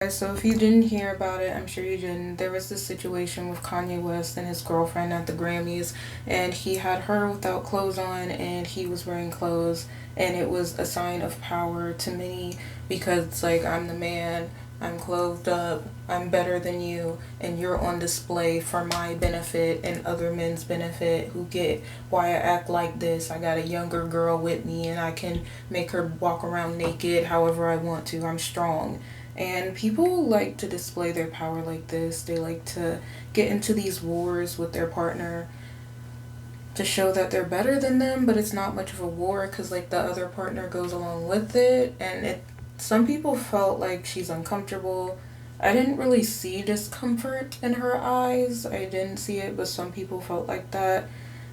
So if you didn't hear about it, I'm sure you didn't. There was this situation with Kanye West and his girlfriend at the Grammys, and he had her without clothes on, and he was wearing clothes, and it was a sign of power to many because it's like I'm the man, I'm clothed up, I'm better than you, and you're on display for my benefit and other men's benefit who get why I act like this. I got a younger girl with me, and I can make her walk around naked however I want to. I'm strong. And people like to display their power like this. They like to get into these wars with their partner to show that they're better than them, but it's not much of a war because like the other partner goes along with it, and it some people felt like she's uncomfortable. I didn't really see discomfort in her eyes. I didn't see it, but some people felt like that.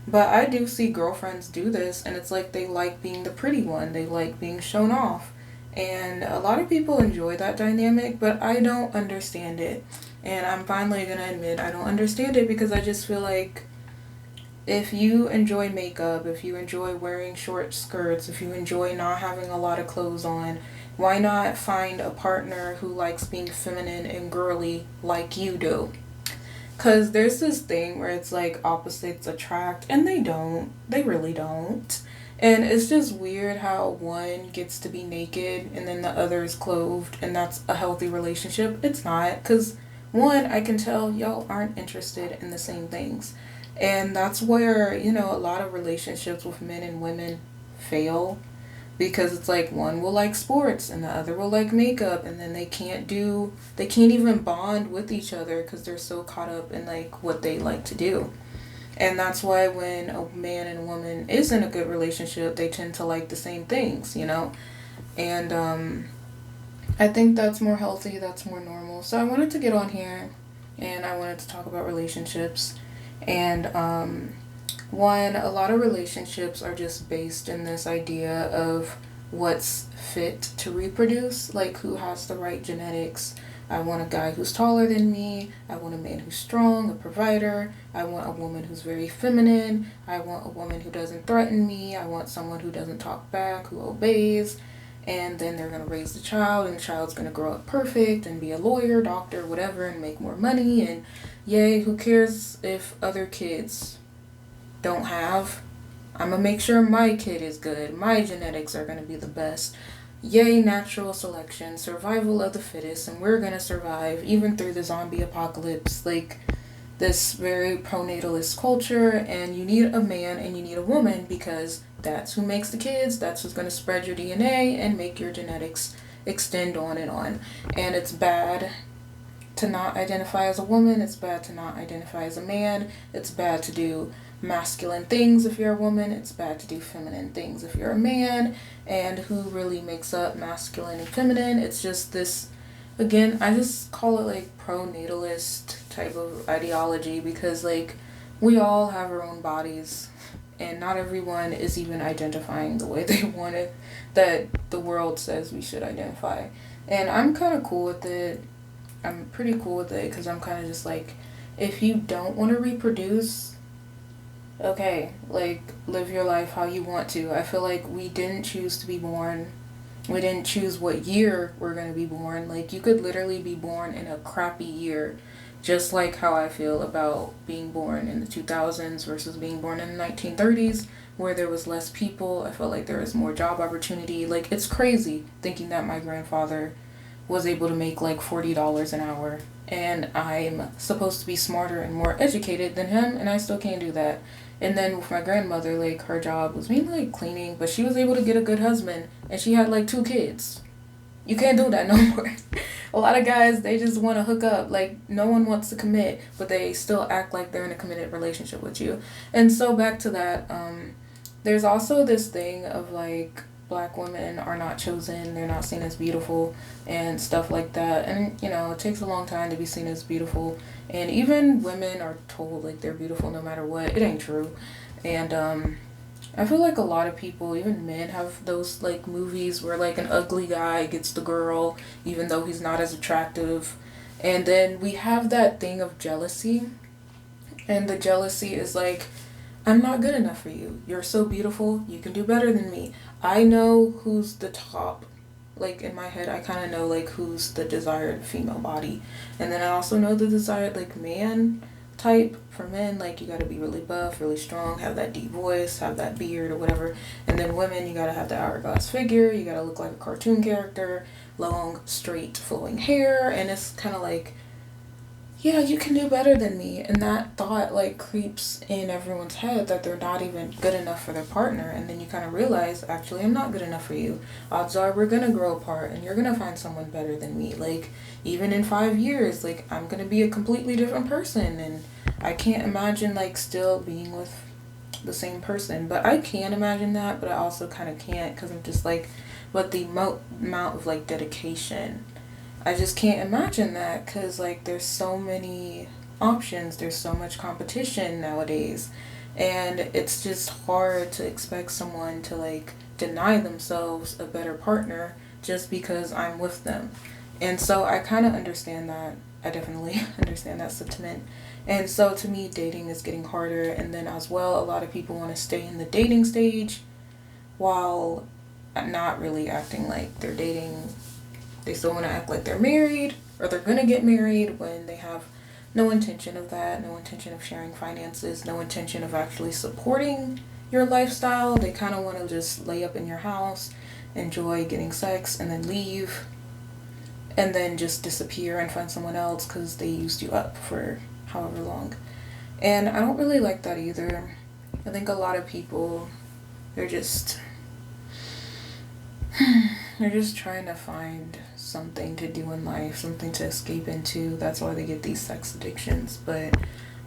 But I do see girlfriends do this, and it's like they like being the pretty one. They like being shown off. And a lot of people enjoy that dynamic, but I don't understand it. And I'm finally gonna admit I don't understand it because I just feel like if you enjoy makeup, if you enjoy wearing short skirts, if you enjoy not having a lot of clothes on, why not find a partner who likes being feminine and girly like you do? Because there's this thing where it's like opposites attract, and they don't. They really don't. And it's just weird how one gets to be naked and then the other is clothed, and that's a healthy relationship. It's not. Because, one, I can tell y'all aren't interested in the same things. And that's where, a lot of relationships with men and women fail because it's like one will like sports and the other will like makeup, and then they can't even bond with each other because they're so caught up in like what they like to do. And that's why when a man and a woman is in a good relationship, they tend to like the same things. And I think that's more healthy, that's more normal. So I wanted to get on here and I wanted to talk about relationships. And one, a lot of relationships are just based in this idea of what's fit to reproduce, like who has the right genetics. I want a guy who's taller than me. I want a man who's strong, a provider. I want a woman who's very feminine. I want a woman who doesn't threaten me. I want someone who doesn't talk back, who obeys. And then they're going to raise the child, and the child's going to grow up perfect and be a lawyer, doctor, whatever, and make more money. And yay, who cares if other kids don't have? I'm gonna make sure my kid is good. My genetics are gonna be the best. Yay, natural selection, survival of the fittest, and we're gonna survive even through the zombie apocalypse. Like this very pronatalist culture, and you need a man and you need a woman because that's who makes the kids, that's who's gonna spread your DNA and make your genetics extend on and on. And it's bad to not identify as a woman, it's bad to not identify as a man, it's bad to do masculine things if you're a woman, it's bad to do feminine things if you're a man, and who really makes up masculine and feminine? It's just this, again, I just call it like pro-natalist type of ideology because like we all have our own bodies and not everyone is even identifying the way they want it, that the world says we should identify. And I'm kind of cool with it. I'm pretty cool with it because I'm kind of just like, if you don't want to reproduce, okay, like live your life how you want to. I feel like we didn't choose to be born. We didn't choose what year we're going to be born. Like you could literally be born in a crappy year, just like how I feel about being born in the 2000s versus being born in the 1930s where there was less people. I felt like there was more job opportunity. Like it's crazy thinking that my grandfather was able to make like $40 an hour and I'm supposed to be smarter and more educated than him and I still can't do that. And then with my grandmother, like her job was mainly like cleaning, but she was able to get a good husband and she had like two kids. You can't do that no more. A lot of guys, they just want to hook up. Like no one wants to commit, but they still act like they're in a committed relationship with you. And so back to that, there's also this thing of like black women are not chosen, they're not seen as beautiful and stuff like that. And it takes a long time to be seen as beautiful. And even women are told like they're beautiful no matter what. It ain't true. And I feel like a lot of people, even men, have those like movies where like an ugly guy gets the girl even though he's not as attractive. And then we have that thing of jealousy. And the jealousy is like, I'm not good enough for you. You're so beautiful. You can do better than me. I know who's the top. like in my head I kind of know like who's the desired female body, and then I also know the desired like man type for men. Like you got to be really buff, really strong, have that deep voice, have that beard or whatever. And then women, you got to have the hourglass figure, you got to look like a cartoon character, long straight flowing hair. And it's kind of like, yeah, you can do better than me. And that thought like creeps in everyone's head that they're not even good enough for their partner. And then you kind of realize, actually, I'm not good enough for you. Odds are we're going to grow apart and you're going to find someone better than me. Like, even in 5 years, like, I'm going to be a completely different person. And I can't imagine like still being with the same person. But I can imagine that, but I also kind of can't, because I'm just like, but the amount of like dedication, I just can't imagine that, because like there's so many options, there's so much competition nowadays, and it's just hard to expect someone to like deny themselves a better partner just because I'm with them. And so I kind of understand that. I definitely understand that sentiment. And so to me, dating is getting harder. And then as well, a lot of people want to stay in the dating stage while not really acting like they're dating. They still want to act like they're married or they're going to get married when they have no intention of that, no intention of sharing finances, no intention of actually supporting your lifestyle. They kind of want to just lay up in your house, enjoy getting sex, and then leave, and then just disappear and find someone else because they used you up for however long. And I don't really like that either. I think a lot of people, they're just they're just trying to find something to do in life, something to escape into. That's why they get these sex addictions. But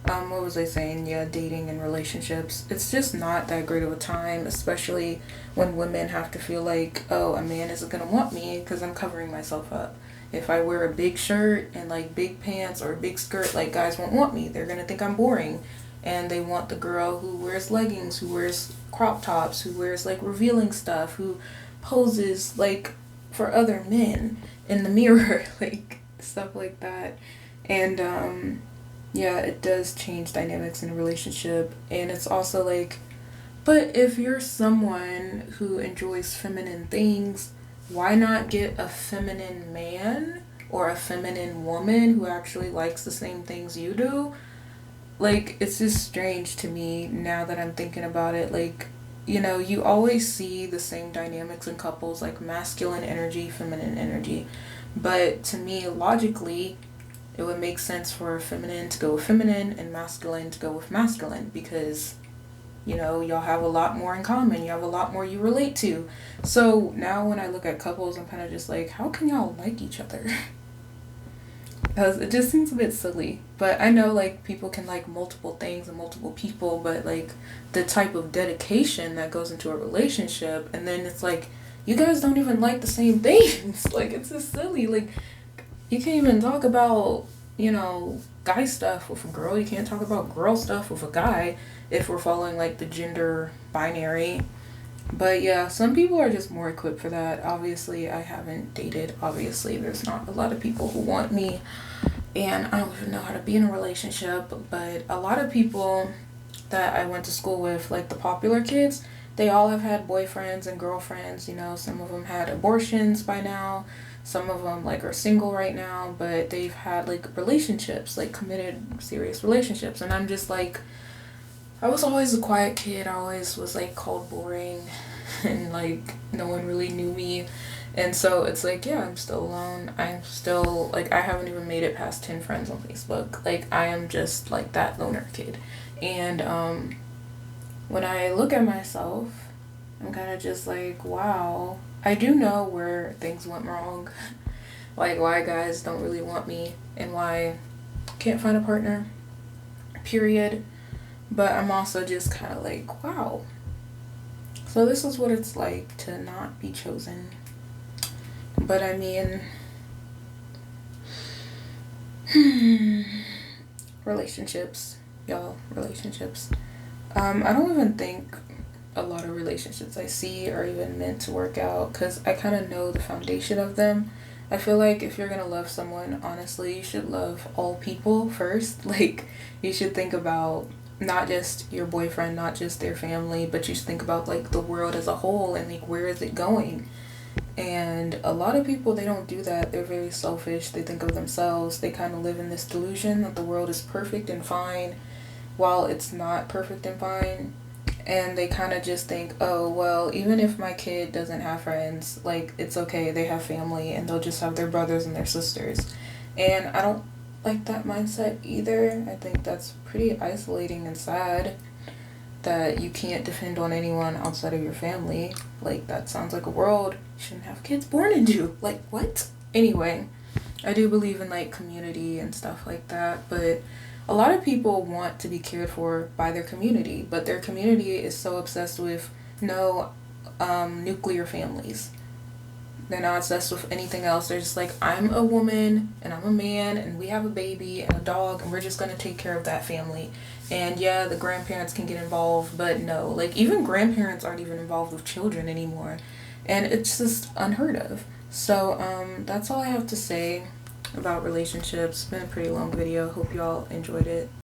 what was I saying? Yeah, dating and relationships. It's just not that great of a time, especially when women have to feel like, oh, a man isn't gonna want me because I'm covering myself up. If I wear a big shirt and like big pants or a big skirt, like guys won't want me. They're gonna think I'm boring. And they want the girl who wears leggings, who wears crop tops, who wears like revealing stuff, who poses like for other men in the mirror, like stuff like that. And yeah, it does change dynamics in a relationship. And it's also like, but if you're someone who enjoys feminine things, why not get a feminine man or a feminine woman who actually likes the same things you do? Like, it's just strange to me now that I'm thinking about it. Like, you know, you always see the same dynamics in couples, like masculine energy, feminine energy. But to me, logically, it would make sense for feminine to go with feminine and masculine to go with masculine, because, you know, y'all have a lot more in common. You have a lot more you relate to. So now when I look at couples, I'm kind of just like, how can y'all like each other? Because it just seems a bit silly. But I know like people can like multiple things and multiple people, but like the type of dedication that goes into a relationship, and then it's like you guys don't even like the same things. Like, it's just silly. Like, you can't even talk about, you know, guy stuff with a girl. You can't talk about girl stuff with a guy if we're following like the gender binary. But yeah, some people are just more equipped for that. Obviously, I haven't dated. Obviously, there's not a lot of people who want me. And I don't even know how to be in a relationship. But a lot of people that I went to school with, like the popular kids, they all have had boyfriends and girlfriends. You know, some of them had abortions by now. Some of them like are single right now. But they've had like relationships, like committed serious relationships. And I'm just like, I was always a quiet kid. I always was like called boring and like no one really knew me. And so it's like, yeah, I'm still alone. I'm still like, I haven't even made it past 10 friends on Facebook. Like, I am just like that loner kid. And when I look at myself, I'm kind of just like, wow, I do know where things went wrong. Like why guys don't really want me and why I can't find a partner, period. But I'm also just kind of like, wow. So this is what it's like to not be chosen. But I mean, relationships, y'all, relationships. I don't even think a lot of relationships I see are even meant to work out, because I kind of know the foundation of them. I feel like if you're gonna love someone, honestly, you should love all people first. Like, you should think about not just your boyfriend, not just their family, but you should think about like the world as a whole and like where is it going. And a lot of people, they don't do that. They're very selfish. They think of themselves. They kind of live in this delusion that the world is perfect and fine while it's not perfect and fine. And they kind of just think, oh, well, even if my kid doesn't have friends, like, it's okay. They have family and they'll just have their brothers and their sisters. And I don't like that mindset either. I think that's pretty isolating and sad that you can't depend on anyone outside of your family. Like, that sounds like a world you shouldn't have kids born into. Like, what? Anyway, I do believe in, like, community and stuff like that, but a lot of people want to be cared for by their community, but their community is so obsessed with no nuclear families. They're not obsessed with anything else. They're just like, I'm a woman and I'm a man and we have a baby and a dog and we're just going to take care of that family. And yeah, the grandparents can get involved, but no, like, even grandparents aren't even involved with children anymore. And it's just unheard of. So that's all I have to say about relationships. It's been a pretty long video. Hope y'all enjoyed it.